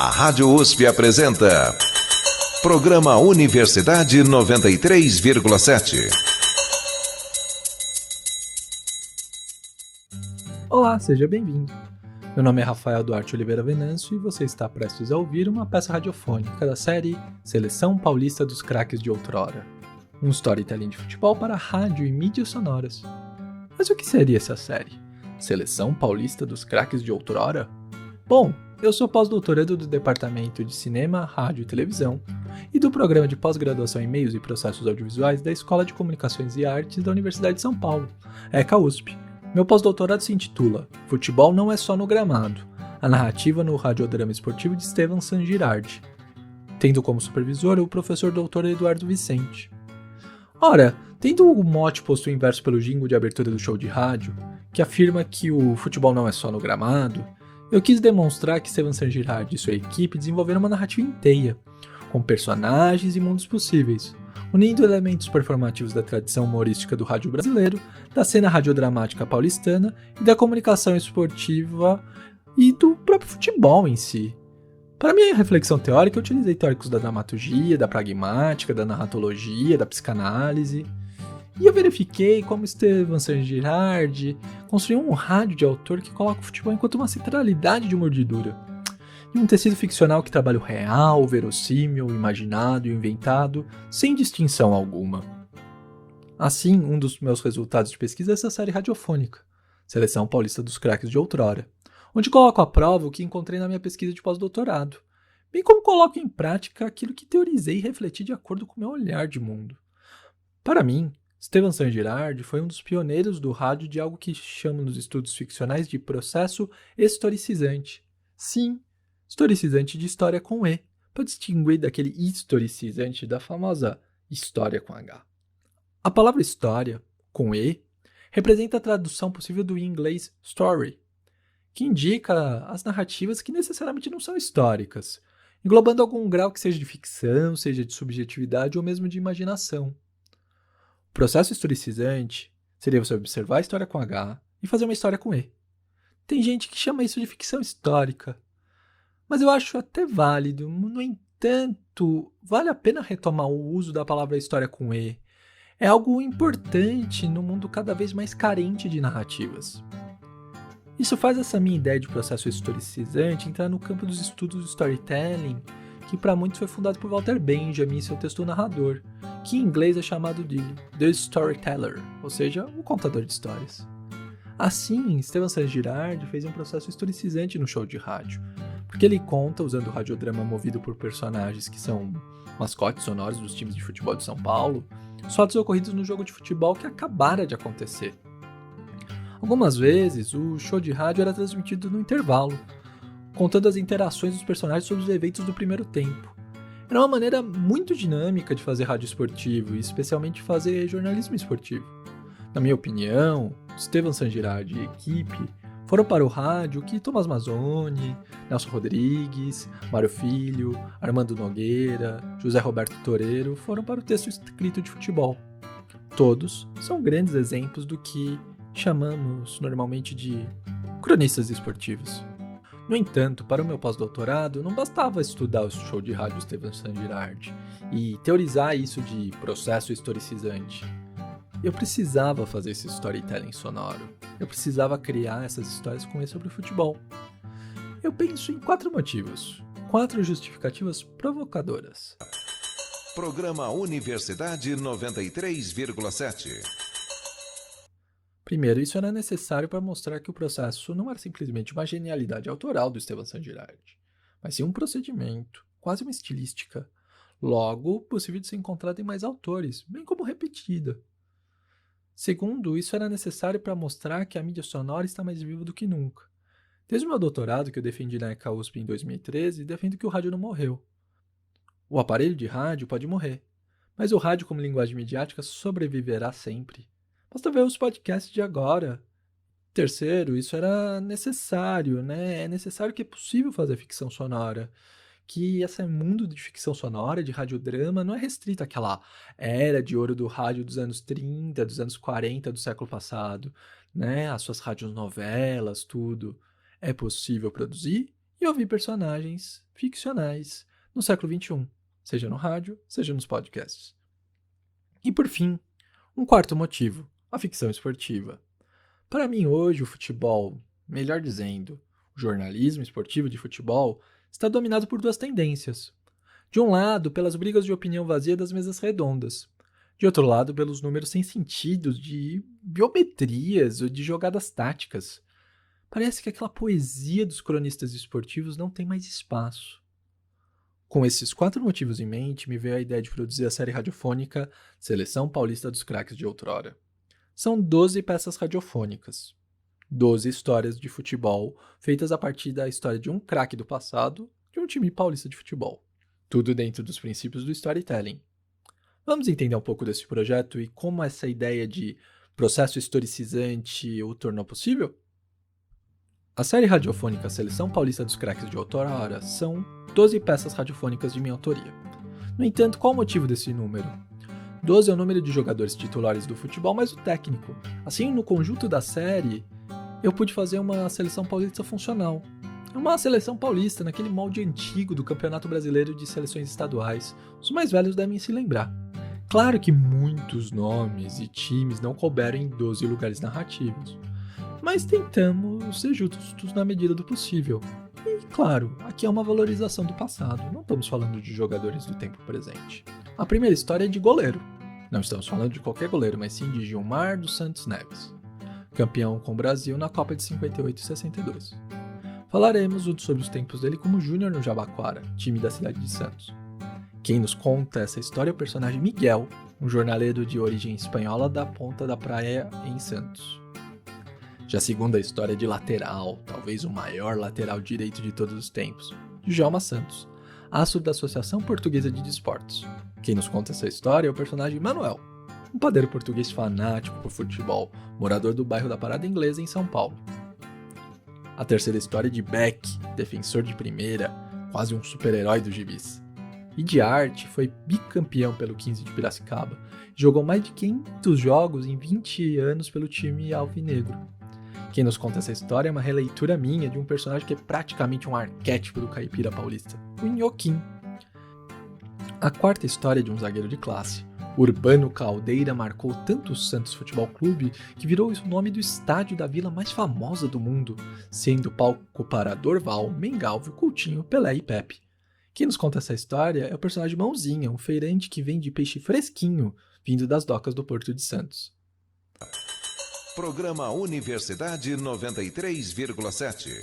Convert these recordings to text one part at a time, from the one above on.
A Rádio USP apresenta Programa Universidade 93,7. Olá, seja bem-vindo. Meu nome é Rafael Duarte Oliveira Venâncio e você está prestes a ouvir uma peça radiofônica da série Seleção Paulista dos Craques de Outrora, um storytelling de futebol para rádio e mídias sonoras. Mas o que seria essa série? Seleção Paulista dos Craques de Outrora? Bom, eu sou pós-doutorando do Departamento de Cinema, Rádio e Televisão e do Programa de Pós-Graduação em Meios e Processos Audiovisuais da Escola de Comunicações e Artes da Universidade de São Paulo, ECA USP. Meu pós-doutorado se intitula Futebol não é só no gramado, a narrativa no radiodrama esportivo de Estevan San Girardi, tendo como supervisor o professor Dr. Eduardo Vicente. Ora, tendo o mote posto inverso pelo jingle de abertura do show de rádio, que afirma que o futebol não é só no gramado, eu quis demonstrar que Estevan San Girardi e sua equipe desenvolveram uma narrativa inteira, com personagens e mundos possíveis, unindo elementos performativos da tradição humorística do rádio brasileiro, da cena radiodramática paulistana e da comunicação esportiva e do próprio futebol em si. Para minha reflexão teórica, eu utilizei teóricos da dramaturgia, da pragmática, da narratologia, da psicanálise, e eu verifiquei como Estevan San Girardi construiu um rádio de autor que coloca o futebol enquanto uma centralidade de mordidura, e um tecido ficcional que trabalha o real, o verossímil, o imaginado e o inventado, sem distinção alguma. Assim, um dos meus resultados de pesquisa é essa série radiofônica, Seleção Paulista dos Craques de Outrora, onde coloco à prova o que encontrei na minha pesquisa de pós-doutorado, bem como coloco em prática aquilo que teorizei e refleti de acordo com o meu olhar de mundo. Para mim, Estevan San Girardi foi um dos pioneiros do rádio de algo que chamam nos estudos ficcionais de processo historicizante. Sim, historicizante de história com E, para distinguir daquele historicizante da famosa história com H. A palavra história, com E, representa a tradução possível do inglês story, que indica as narrativas que necessariamente não são históricas, englobando algum grau que seja de ficção, seja de subjetividade ou mesmo de imaginação. O processo historicizante seria você observar a história com H e fazer uma história com E. Tem gente que chama isso de ficção histórica, mas eu acho até válido. No entanto, vale a pena retomar o uso da palavra história com E. É algo importante no mundo cada vez mais carente de narrativas. Isso faz essa minha ideia de processo historicizante entrar no campo dos estudos do storytelling, que para muitos foi fundado por Walter Benjamin em seu texto O Narrador, que em inglês é chamado de The Storyteller, ou seja, o contador de histórias. Assim, Estevan San Girardi fez um processo historicizante no show de rádio, porque ele conta, usando o radiodrama movido por personagens que são mascotes sonoros dos times de futebol de São Paulo, fatos ocorridos no jogo de futebol que acabara de acontecer. Algumas vezes, o show de rádio era transmitido no intervalo, contando as interações dos personagens sobre os eventos do primeiro tempo. Era uma maneira muito dinâmica de fazer rádio esportivo, e especialmente fazer jornalismo esportivo. Na minha opinião, Estevan San Girardi e equipe foram para o rádio que Tomás Mazzoni, Nelson Rodrigues, Mário Filho, Armando Nogueira, José Roberto Toreiro foram para o texto escrito de futebol. Todos são grandes exemplos do que chamamos normalmente de cronistas esportivos. No entanto, para o meu pós-doutorado, não bastava estudar o show de rádio Estevan San Girardi e teorizar isso de processo historicizante. Eu precisava fazer esse storytelling sonoro. Eu precisava criar essas histórias com ele sobre o futebol. Eu penso em 4 motivos, 4 justificativas provocadoras. Programa Universidade 93,7. Primeiro, isso era necessário para mostrar que o processo não era simplesmente uma genialidade autoral do Estevan San Girardi, mas sim um procedimento, quase uma estilística, logo possível de ser encontrado em mais autores, bem como repetida. Segundo, isso era necessário para mostrar que a mídia sonora está mais viva do que nunca. Desde o meu doutorado, que eu defendi na ECA USP em 2013, defendo que o rádio não morreu. O aparelho de rádio pode morrer, mas o rádio como linguagem midiática sobreviverá sempre. Basta ver os podcasts de agora. Terceiro, isso era necessário, né? É necessário que é possível fazer ficção sonora. Que esse mundo de ficção sonora, de radiodrama, não é restrito àquela era de ouro do rádio dos anos 30, dos anos 40 do século passado, né? As suas radionovelas, tudo. É possível produzir e ouvir personagens ficcionais no século XXI, seja no rádio, seja nos podcasts. E por fim, um quarto motivo, a ficção esportiva. Para mim hoje o futebol, melhor dizendo, o jornalismo esportivo de futebol está dominado por duas tendências. De um lado, pelas brigas de opinião vazia das mesas redondas. De outro lado, pelos números sem sentido de biometrias ou de jogadas táticas. Parece que aquela poesia dos cronistas esportivos não tem mais espaço. Com esses 4 motivos em mente, me veio a ideia de produzir a série radiofônica Seleção Paulista dos Craques de Outrora. São 12 peças radiofônicas, 12 histórias de futebol feitas a partir da história de um craque do passado de um time paulista de futebol. Tudo dentro dos princípios do storytelling. Vamos entender um pouco desse projeto e como essa ideia de processo historicizante o tornou possível? A série radiofônica Seleção Paulista dos Craques de Outrora são 12 peças radiofônicas de minha autoria. No entanto, qual o motivo desse número? 12 é o número de jogadores titulares do futebol mais o técnico. Assim, no conjunto da série, eu pude fazer uma seleção paulista funcional. Uma seleção paulista naquele molde antigo do Campeonato Brasileiro de Seleções Estaduais. Os mais velhos devem se lembrar. Claro que muitos nomes e times não couberam em 12 lugares narrativos. Mas tentamos ser justos na medida do possível. E, claro, aqui é uma valorização do passado, não estamos falando de jogadores do tempo presente. A primeira história é de goleiro. Não estamos falando de qualquer goleiro, mas sim de Gilmar dos Santos Neves, campeão com o Brasil na Copa de 58 e 62. Falaremos sobre os tempos dele como júnior no Jabaquara, time da cidade de Santos. Quem nos conta essa história é o personagem Miguel, um jornaleiro de origem espanhola da Ponta da Praia em Santos. Já a segunda história é de lateral, talvez o maior lateral direito de todos os tempos, Djalma Santos, astro da Associação Portuguesa de Desportos. Quem nos conta essa história é o personagem Manuel, um padeiro português fanático por futebol, morador do bairro da Parada Inglesa em São Paulo. A terceira história é de Beck, defensor de primeira, quase um super-herói dos gibis. E de arte, foi bicampeão pelo 15 de Piracicaba, jogou mais de 500 jogos em 20 anos pelo time alvinegro. Quem nos conta essa história é uma releitura minha de um personagem que é praticamente um arquétipo do caipira paulista, o Nhoquim. A quarta história é de um zagueiro de classe. Urbano Caldeira marcou tanto o Santos Futebol Clube que virou o nome do estádio da vila mais famosa do mundo, sendo palco para Dorval, Mengalvio, Coutinho, Pelé e Pepe. Quem nos conta essa história é o personagem Mãozinha, um feirante que vende peixe fresquinho, vindo das docas do Porto de Santos. Programa Universidade 93,7.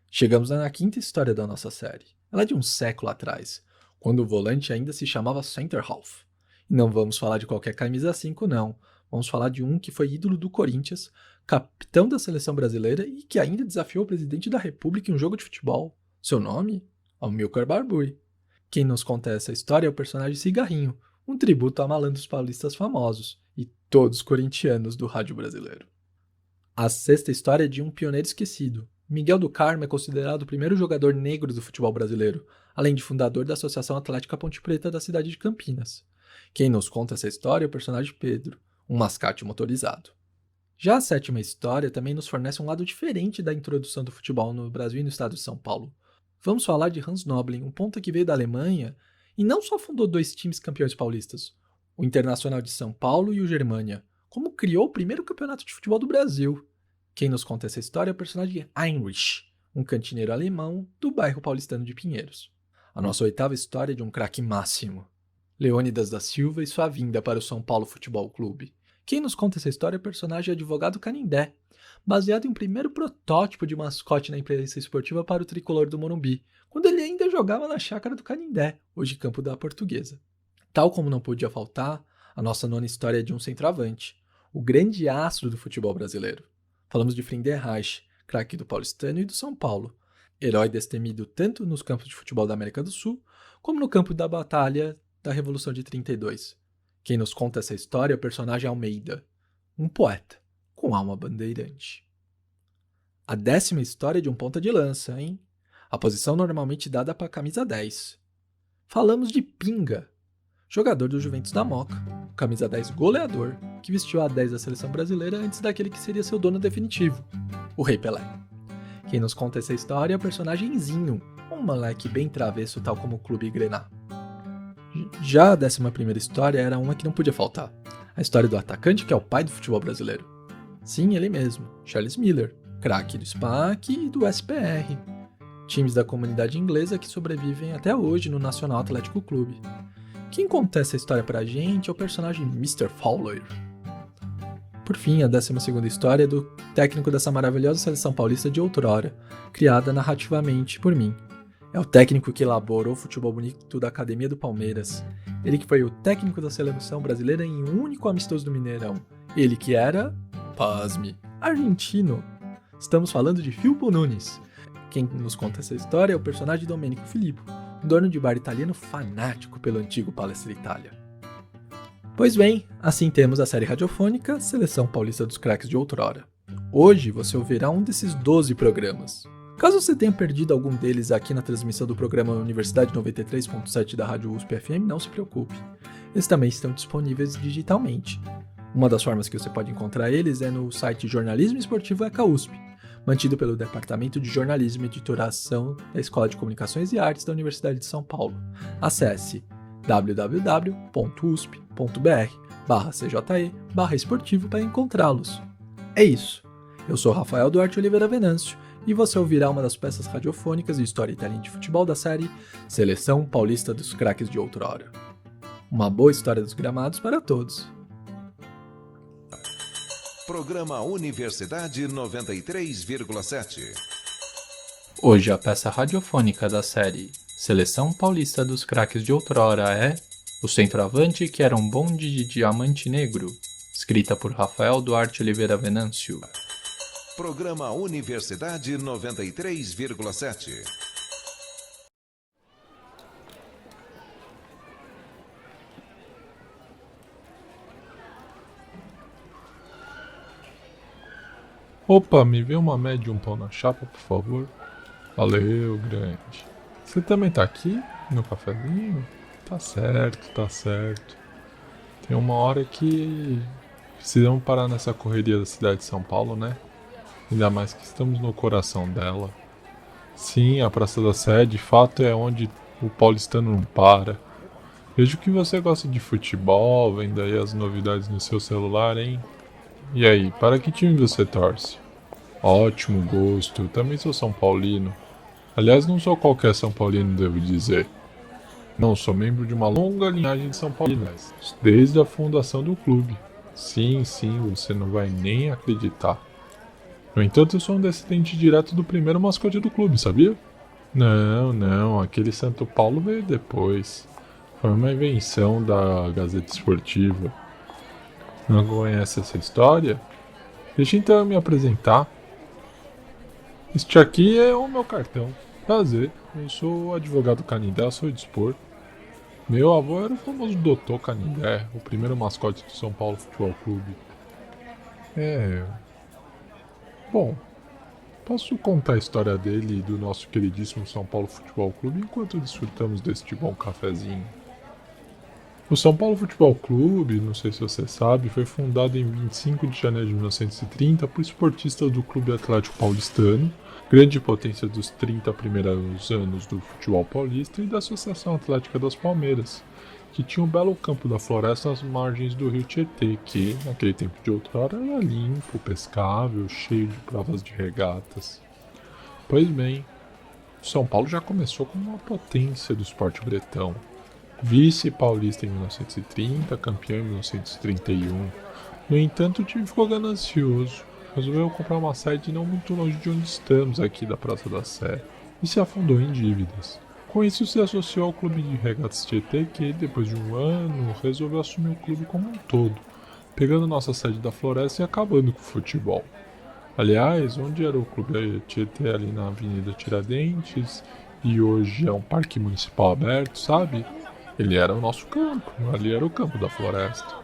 Chegamos na quinta história da nossa série. Ela é de um século atrás, quando o volante ainda se chamava Center Half. E não vamos falar de qualquer camisa 5, não. Vamos falar de um que foi ídolo do Corinthians, capitão da seleção brasileira e que ainda desafiou o presidente da República em um jogo de futebol. Seu nome? Amilcar Barbour. Quem nos conta essa história é o personagem Cigarrinho, um tributo a malandros paulistas famosos e todos corintianos do rádio brasileiro. A sexta história é de um pioneiro esquecido. Miguel do Carmo é considerado o primeiro jogador negro do futebol brasileiro, além de fundador da Associação Atlética Ponte Preta da cidade de Campinas. Quem nos conta essa história é o personagem Pedro, um mascate motorizado. Já a sétima história também nos fornece um lado diferente da introdução do futebol no Brasil e no estado de São Paulo. Vamos falar de Hans Noblin, um ponta que veio da Alemanha e não só fundou 2 times campeões paulistas, o Internacional de São Paulo e o Germânia, como criou o primeiro campeonato de futebol do Brasil. Quem nos conta essa história é o personagem Heinrich, um cantineiro alemão do bairro paulistano de Pinheiros. A nossa oitava história é de um craque máximo, Leônidas da Silva e sua vinda para o São Paulo Futebol Clube. Quem nos conta essa história é o personagem Advogado Canindé, baseado em um primeiro protótipo de mascote na imprensa esportiva para o tricolor do Morumbi, quando ele ainda jogava na chácara do Canindé, hoje campo da Portuguesa. Tal como não podia faltar, a nossa nona história é de um centroavante, o grande astro do futebol brasileiro. Falamos de Friedenreich, craque do Paulistano e do São Paulo, herói destemido tanto nos campos de futebol da América do Sul, como no campo da batalha da Revolução de 32. Quem nos conta essa história é o personagem Almeida, um poeta com alma bandeirante. A 10ª história é de um ponta de lança, hein? A posição normalmente dada para a camisa 10. Falamos de Pinga, jogador do Juventus da Moca, camisa 10 goleador, que vestiu a 10 da seleção brasileira antes daquele que seria seu dono definitivo, o Rei Pelé. Quem nos conta essa história é o personagemzinho, um moleque bem travesso tal como o Clube Grená. Já a 11ª história era uma que não podia faltar, a história do atacante que é o pai do futebol brasileiro. Sim, ele mesmo, Charles Miller, craque do SPAC e do SPR, times da comunidade inglesa que sobrevivem até hoje no Nacional Atlético Clube. Quem conta essa história pra gente é o personagem Mr. Fowler. Por fim, a 12ª história é do técnico dessa maravilhosa seleção paulista de outrora, criada narrativamente por mim. É o técnico que elaborou o futebol bonito da Academia do Palmeiras. Ele que foi o técnico da seleção brasileira em um único amistoso do Mineirão. Ele que era, pasme, argentino. Estamos falando de Filippo Nunes. Quem nos conta essa história é o personagem Domenico Filippo, um dono de bar italiano fanático pelo antigo Palestra Itália. Pois bem, assim temos a série radiofônica Seleção Paulista dos Craques de Outrora. Hoje você ouvirá um desses 12 programas. Caso você tenha perdido algum deles aqui na transmissão do programa Universidade 93.7 da Rádio USP FM, não se preocupe. Eles também estão disponíveis digitalmente. Uma das formas que você pode encontrar eles é no site Jornalismo Esportivo ECA USP, mantido pelo Departamento de Jornalismo e Editoração da Escola de Comunicações e Artes da Universidade de São Paulo. Acesse www.usp.br/cje/esportivo para encontrá-los. É isso. Eu sou Rafael Duarte Oliveira Venâncio e você ouvirá uma das peças radiofônicas e storytelling de futebol da série Seleção Paulista dos Craques de Outrora. Uma boa história dos gramados para todos. Programa Universidade 93,7. Hoje a peça radiofônica da série Seleção Paulista dos Craques de Outrora é O Centroavante que era um bonde de diamante negro, escrita por Rafael Duarte Oliveira Venâncio. Programa Universidade 93,7. Opa, me vê uma média e um pão na chapa, por favor. Valeu, grande. Você também tá aqui no cafezinho? Tá certo, tá certo. Tem uma hora que precisamos parar nessa correria da cidade de São Paulo, né? Ainda mais que estamos no coração dela. Sim, a Praça da Sé, de fato, é onde o paulistano não para. Vejo que você gosta de futebol, vendo aí as novidades no seu celular, hein? E aí, para que time você torce? Ótimo gosto, eu também sou São Paulino. Aliás, não sou qualquer São Paulino, devo dizer. Não, sou membro de uma longa linhagem de São Paulinos, desde a fundação do clube. Sim, você não vai nem acreditar. No entanto, eu sou um descendente direto do primeiro mascote do clube, sabia? Não, aquele Santo Paulo veio depois. Foi uma invenção da Gazeta Esportiva. Não conhece essa história? Deixa então eu me apresentar. Este aqui é o meu cartão. Prazer, eu sou o advogado Canindé, a seu dispor. Meu avô era o famoso Dr. Canindé, o primeiro mascote do São Paulo Futebol Clube. Bom, posso contar a história dele e do nosso queridíssimo São Paulo Futebol Clube enquanto desfrutamos deste bom cafezinho. O São Paulo Futebol Clube, não sei se você sabe, foi fundado em 25 de janeiro de 1930 por esportistas do Clube Atlético Paulistano, grande potência dos 30 primeiros anos do futebol paulista, e da Associação Atlética das Palmeiras, que tinha um belo campo da floresta às margens do rio Tietê, que, naquele tempo de outrora, era limpo, pescável, cheio de provas de regatas. Pois bem, o São Paulo já começou como uma potência do esporte bretão. Vice-paulista em 1930, campeão em 1931. No entanto, o time ficou ganancioso. Resolveu comprar uma sede não muito longe de onde estamos, aqui da Praça da Sé, e se afundou em dívidas. Com isso, se associou ao Clube de Regatas Tietê, que, depois de um ano, resolveu assumir o clube como um todo, pegando nossa sede da Floresta e acabando com o futebol. Aliás, onde era o Clube Tietê, ali na Avenida Tiradentes, e hoje é um parque municipal aberto, sabe? Ele era o nosso campo, ali era o campo da Floresta.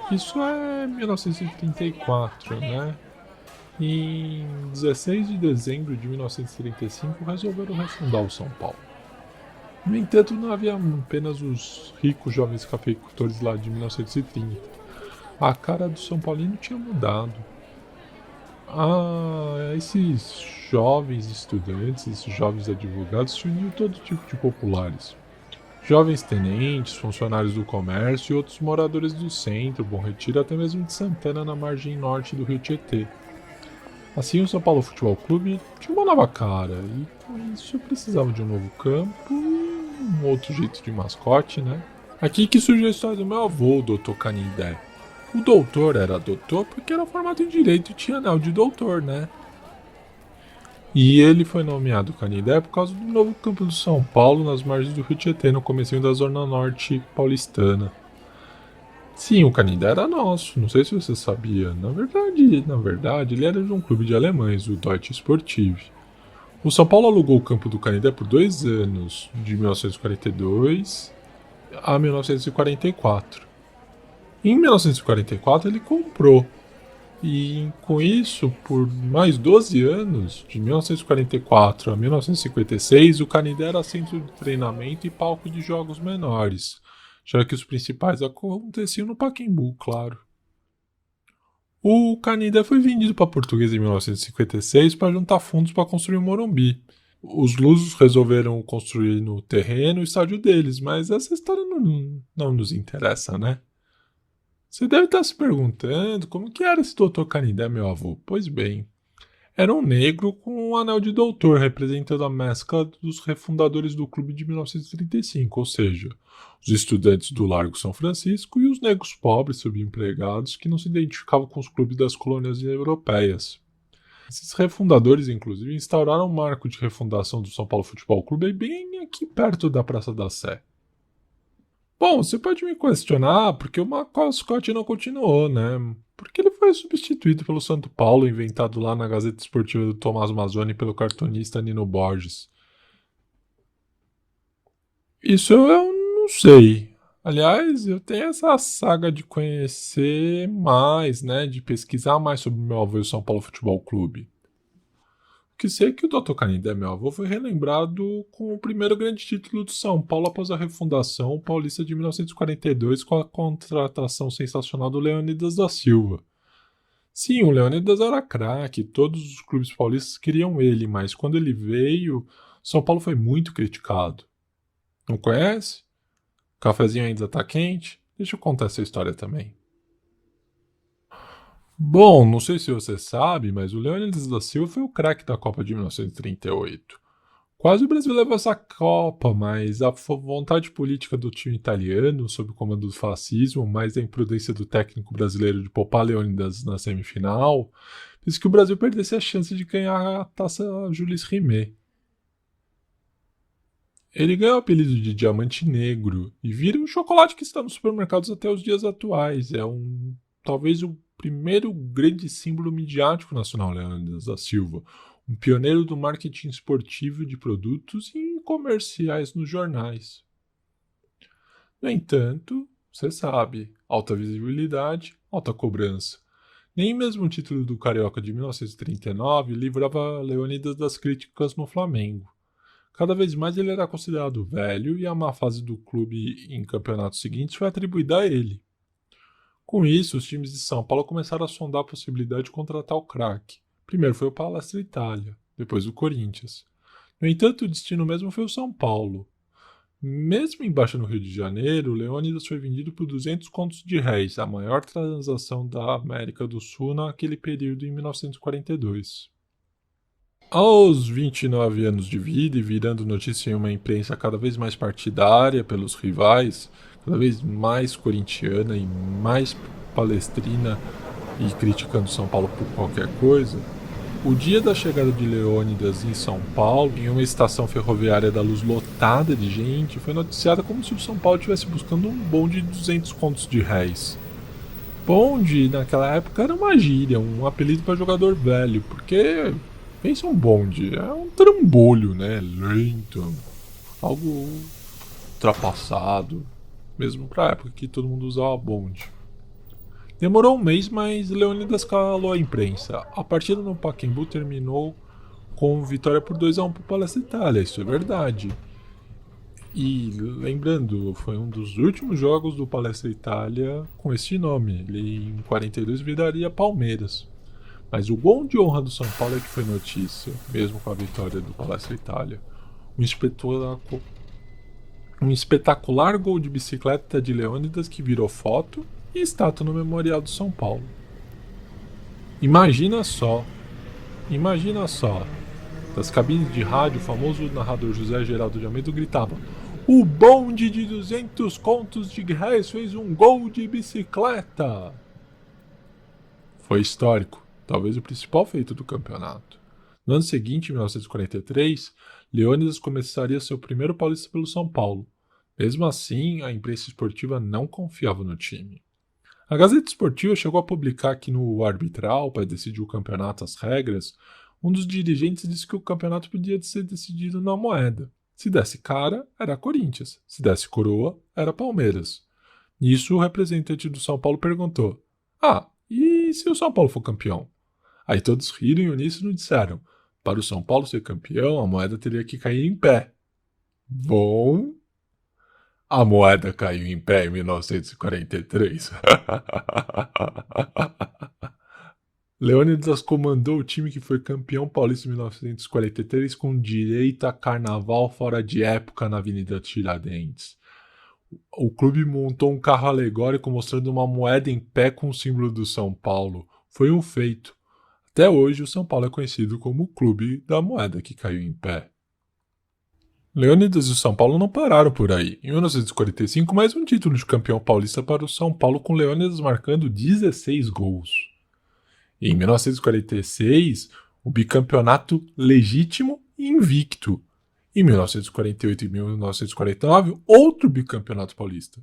Isso é 1934, né? Em 16 de dezembro de 1935 resolveram refundar o São Paulo. No entanto, não havia apenas os ricos jovens cafeicultores lá de 1930. A cara do São Paulino tinha mudado. Esses jovens estudantes, esses jovens advogados se uniam todo tipo de populares. Jovens tenentes, funcionários do comércio e outros moradores do centro, Bom Retiro, até mesmo de Santana, na margem norte do rio Tietê. Assim, o São Paulo Futebol Clube tinha uma nova cara e, com isso, precisava de um novo campo e um outro jeito de mascote, né? Aqui que surgiu a história do meu avô, o Dr. Canindé. O doutor era doutor porque era formado em Direito e tinha anel de doutor, né? E ele foi nomeado Canindé por causa do novo campo do São Paulo nas margens do rio Tietê, no comecinho da zona norte paulistana. Sim, o Canindé era nosso, não sei se você sabia. Na verdade, ele era de um clube de alemães, o Deutsche Sportive. O São Paulo alugou o campo do Canindé por 2 anos, de 1942 a 1944. Em 1944 ele comprou. E com isso, por mais 12 anos, de 1944 a 1956, o Canindé era centro de treinamento e palco de jogos menores, já que os principais aconteciam no Pacaembu, claro. O Canindé foi vendido para a Portuguesa em 1956 para juntar fundos para construir o Morumbi. Os lusos resolveram construir no terreno o estádio deles, mas essa história não nos interessa, né? Você deve estar se perguntando como que era esse Dr. Canindé, meu avô. Pois bem, era um negro com um anel de doutor, representando a mescla dos refundadores do clube de 1935, ou seja, os estudantes do Largo São Francisco e os negros pobres subempregados que não se identificavam com os clubes das colônias europeias. Esses refundadores, inclusive, instauraram um marco de refundação do São Paulo Futebol Clube bem aqui perto da Praça da Sé. Bom, você pode me questionar porque o mascote não continuou, né? Porque ele foi substituído pelo Santo Paulo, inventado lá na Gazeta Esportiva do Tomás Mazzoni pelo cartunista Nino Borges. Isso eu não sei. Aliás, eu tenho essa saga de conhecer mais, né? De pesquisar mais sobre o meu avô e o São Paulo Futebol Clube. Que sei que o Dr. Canindé, meu avô, foi relembrado com o primeiro grande título do São Paulo após a refundação paulista de 1942 com a contratação sensacional do Leônidas da Silva. Sim, o Leônidas era craque, todos os clubes paulistas queriam ele, mas quando ele veio, São Paulo foi muito criticado. Não conhece? O cafezinho ainda tá quente? Deixa eu contar essa história também. Bom, não sei se você sabe, mas o Leônidas da Silva foi o craque da Copa de 1938. Quase o Brasil levou essa Copa, mas a vontade política do time italiano, sob o comando do fascismo, mais a imprudência do técnico brasileiro de poupar Leônidas na semifinal, fez que o Brasil perdesse a chance de ganhar a taça Jules Rimet. Ele ganhou o apelido de Diamante Negro e vira um chocolate que está nos supermercados até os dias atuais. Talvez o primeiro grande símbolo midiático nacional, Leônidas da Silva, um pioneiro do marketing esportivo de produtos e comerciais nos jornais. No entanto, você sabe, alta visibilidade, alta cobrança. Nem mesmo o título do Carioca de 1939 livrava Leônidas das críticas no Flamengo. Cada vez mais ele era considerado velho e a má fase do clube em campeonatos seguintes foi atribuída a ele. Com isso, os times de São Paulo começaram a sondar a possibilidade de contratar o craque. Primeiro foi o Palestra Itália, depois o Corinthians. No entanto, o destino mesmo foi o São Paulo. Mesmo embaixo no Rio de Janeiro, o Leônidas foi vendido por 200 contos de réis, a maior transação da América do Sul naquele período em 1942. Aos 29 anos de vida e virando notícia em uma imprensa cada vez mais partidária pelos rivais, cada vez mais corintiana e mais palestrina e criticando São Paulo por qualquer coisa, o dia da chegada de Leônidas em São Paulo, em uma estação ferroviária da Luz lotada de gente, foi noticiada como se o São Paulo estivesse buscando um bonde de 200 contos de réis. Bonde, naquela época, era uma gíria, um apelido para jogador velho, porque pensa um bonde, é um trambolho, né? Lento, algo ultrapassado, mesmo pra época que todo mundo usava bonde. Demorou um mês, mas Leônidas calou a imprensa. A partida no Pacaembu terminou com vitória por 2-1 pro Palestra Itália, isso é verdade. E lembrando, foi um dos últimos jogos do Palestra Itália com esse nome. Ele em 42 viraria Palmeiras. Mas o gol de honra do São Paulo é que foi notícia, mesmo com a vitória do Palestra Itália. Um espetacular gol de bicicleta de Leônidas que virou foto e estátua no Memorial do São Paulo. Imagina só, das cabines de rádio, o famoso narrador José Geraldo de Almeida gritava: "O bonde de 200 contos de réis fez um gol de bicicleta!" Foi histórico, talvez o principal feito do campeonato. No ano seguinte, em 1943, Leônidas começaria seu primeiro Paulista pelo São Paulo. Mesmo assim, a imprensa esportiva não confiava no time. A Gazeta Esportiva chegou a publicar que no arbitral, para decidir o campeonato, as regras, um dos dirigentes disse que o campeonato podia ser decidido na moeda. Se desse cara, era Corinthians. Se desse coroa, era Palmeiras. Nisso, o representante do São Paulo perguntou: e se o São Paulo for campeão? Aí todos riram e uníssono disseram: para o São Paulo ser campeão, a moeda teria que cair em pé. Bom, a moeda caiu em pé em 1943. Leônidas comandou o time que foi campeão paulista em 1943 com direito a carnaval fora de época na Avenida Tiradentes. O clube montou um carro alegórico mostrando uma moeda em pé com o símbolo do São Paulo. Foi um feito. Até hoje, o São Paulo é conhecido como o clube da moeda que caiu em pé. Leônidas e o São Paulo não pararam por aí. Em 1945, mais um título de campeão paulista para o São Paulo, com Leônidas marcando 16 gols. E em 1946, o bicampeonato legítimo e invicto. Em 1948 e 1949, outro bicampeonato paulista.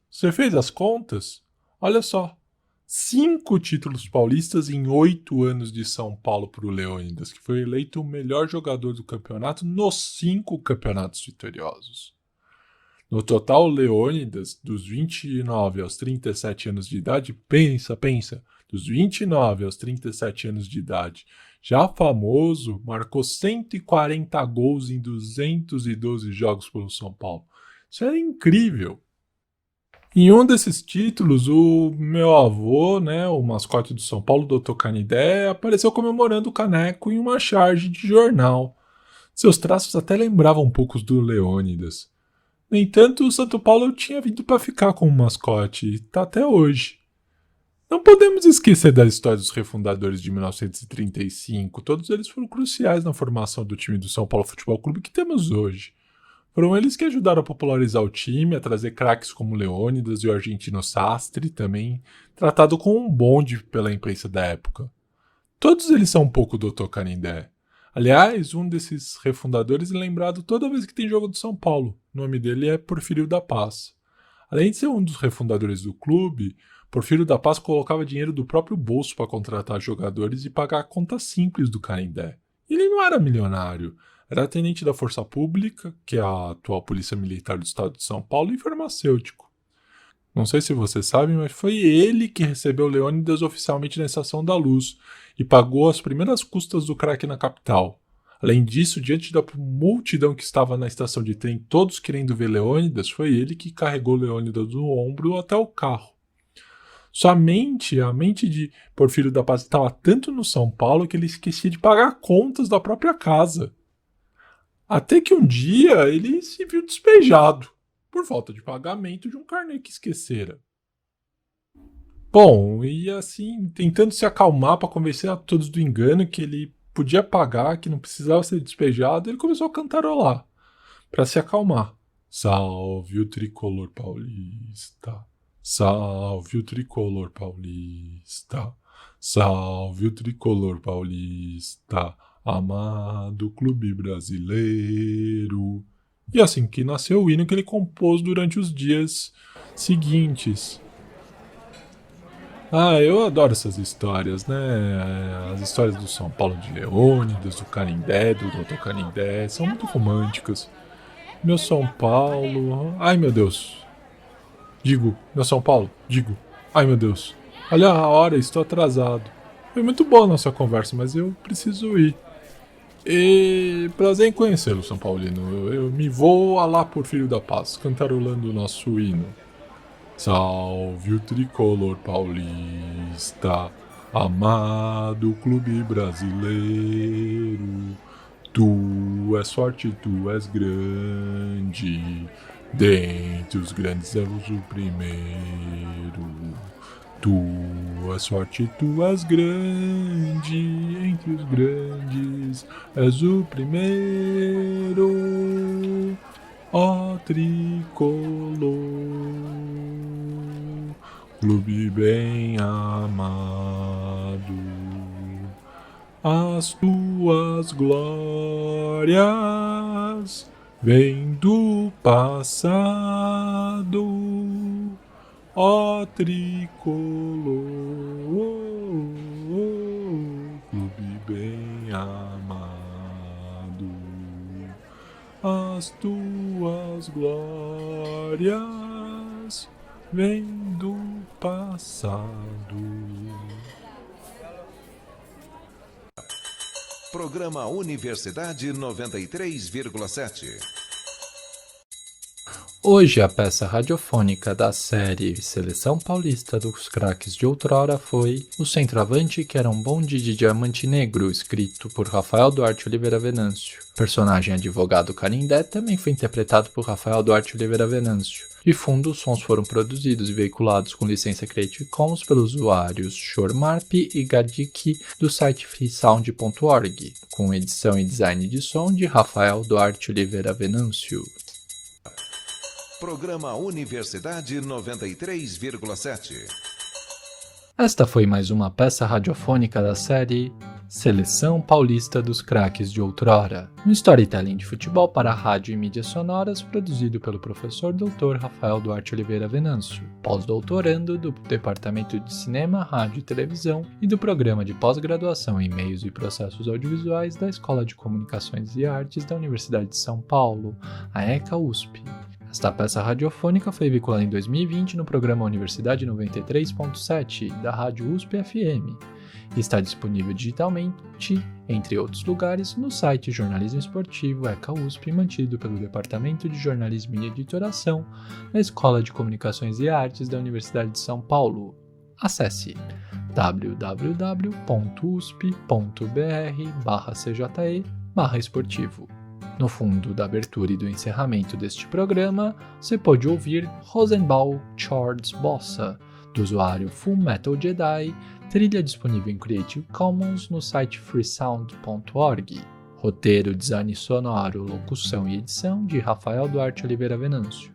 Você fez as contas? Olha só. 5 títulos paulistas em 8 anos de São Paulo para o Leônidas, que foi eleito o melhor jogador do campeonato nos 5 campeonatos vitoriosos. No total, o Leônidas, dos 29 aos 37 anos de idade, pensa, dos 29 aos 37 anos de idade, já famoso, marcou 140 gols em 212 jogos pelo São Paulo. Isso era incrível! Em um desses títulos, o meu avô, o mascote do São Paulo, o Dr. Canidé, apareceu comemorando o caneco em uma charge de jornal. Seus traços até lembravam um pouco os do Leônidas. No entanto, o São Paulo tinha vindo para ficar como mascote, e está até hoje. Não podemos esquecer da história dos refundadores de 1935. Todos eles foram cruciais na formação do time do São Paulo Futebol Clube que temos hoje. Foram eles que ajudaram a popularizar o time, a trazer craques como Leônidas e o argentino Sastre, também tratado com um bonde pela imprensa da época. Todos eles são um pouco do Dr. Canindé. Aliás, um desses refundadores é lembrado toda vez que tem jogo do São Paulo. O nome dele é Porfírio da Paz. Além de ser um dos refundadores do clube, Porfírio da Paz colocava dinheiro do próprio bolso para contratar jogadores e pagar a conta simples do Canindé. Ele não era milionário. Era tenente da Força Pública, que é a atual Polícia Militar do Estado de São Paulo, e farmacêutico. Não sei se você sabe, mas foi ele que recebeu Leônidas oficialmente na Estação da Luz e pagou as primeiras custas do craque na capital. Além disso, diante da multidão que estava na estação de trem, todos querendo ver Leônidas, foi ele que carregou Leônidas no ombro até o carro. A mente de Porfírio da Paz estava tanto no São Paulo que ele esquecia de pagar contas da própria casa. Até que um dia ele se viu despejado por falta de pagamento de um carnê que esquecera. Bom, e assim, tentando se acalmar para convencer a todos do engano que ele podia pagar, que não precisava ser despejado, ele começou a cantarolar para se acalmar. Salve o tricolor paulista, salve o tricolor paulista, salve o tricolor paulista, amado clube brasileiro. E assim que nasceu o hino que ele compôs durante os dias seguintes. Eu adoro essas histórias, As histórias do São Paulo de Leônidas, do Canindé, do Dr. Canindé, são muito românticas. Meu São Paulo... Ai, meu Deus. Meu São Paulo, ai, meu Deus. Olha a hora, estou atrasado. Foi muito boa a nossa conversa, mas eu preciso ir. E prazer em conhecê-lo, São Paulino. Eu me vou a lá Porfírio da Paz, cantarolando o nosso hino. Salve o tricolor paulista, Amado clube brasileiro, tu és forte, tu és grande, dentre os grandes és o primeiro. Tu és forte, tu és grande, entre os grandes és o primeiro. Ó tricolor, clube bem amado, as tuas glórias vêm do passado. Ó tricolor, clube bem amado, as tuas glórias vêm do passado. Programa Universidade 93,7. Hoje a peça radiofônica da série Seleção Paulista dos Craques de Outrora foi O Centroavante que era um bonde de diamante negro, escrito por Rafael Duarte Oliveira Venâncio. O personagem advogado Canindé também foi interpretado por Rafael Duarte Oliveira Venâncio. De fundo, os sons foram produzidos e veiculados com licença Creative Commons pelos usuários Shormarp e Gadik do site freesound.org, com edição e design de som de Rafael Duarte Oliveira Venâncio. Programa Universidade 93,7. Esta foi mais uma peça radiofônica da série Seleção Paulista dos Craques de Outrora, um storytelling de futebol para rádio e mídias sonoras produzido pelo professor Dr. Rafael Duarte Oliveira Venâncio, pós-doutorando do Departamento de Cinema, Rádio e Televisão e do Programa de Pós-Graduação em Meios e Processos Audiovisuais da Escola de Comunicações e Artes da Universidade de São Paulo, a ECA USP. Esta peça radiofônica foi veiculada em 2020 no programa Universidade 93.7 da Rádio USP FM e está disponível digitalmente, entre outros lugares, no site Jornalismo Esportivo ECA USP, mantido pelo Departamento de Jornalismo e Editoração da Escola de Comunicações e Artes da Universidade de São Paulo. Acesse www.usp.br/cje/esportivo. No fundo da abertura e do encerramento deste programa, você pode ouvir Rosenbaum Chords Bossa, do usuário Full Metal Jedi, trilha disponível em Creative Commons no site freesound.org. Roteiro, design sonoro, locução e edição de Rafael Duarte Oliveira Venâncio.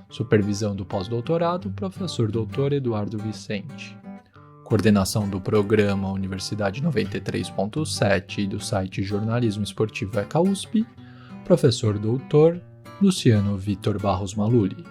Supervisão do pós-doutorado, professor Dr. Eduardo Vicente. Coordenação do programa Universidade 93.7 e do site Jornalismo Esportivo ECA USP, professor doutor Luciano Vitor Barros Maluli.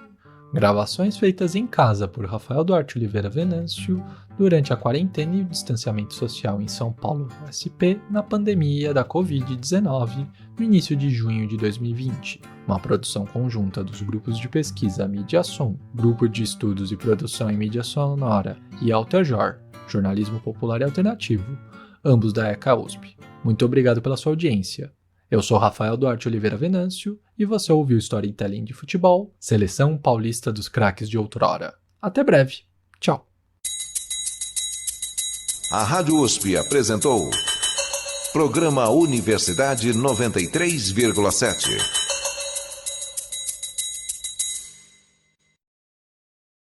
Gravações feitas em casa por Rafael Duarte Oliveira Venâncio durante a quarentena e o distanciamento social em São Paulo, SP, na pandemia da Covid-19, no início de junho de 2020. Uma produção conjunta dos grupos de pesquisa Mídia Som, Grupo de Estudos e Produção em Mídia Sonora e Altajor, Jornalismo Popular e Alternativo, ambos da ECA USP. Muito obrigado pela sua audiência. Eu sou Rafael Duarte Oliveira Venâncio e você ouviu Storytelling de Futebol, Seleção Paulista dos Craques de Outrora. Até breve. Tchau. A Rádio USP apresentou Programa Universidade 93,7.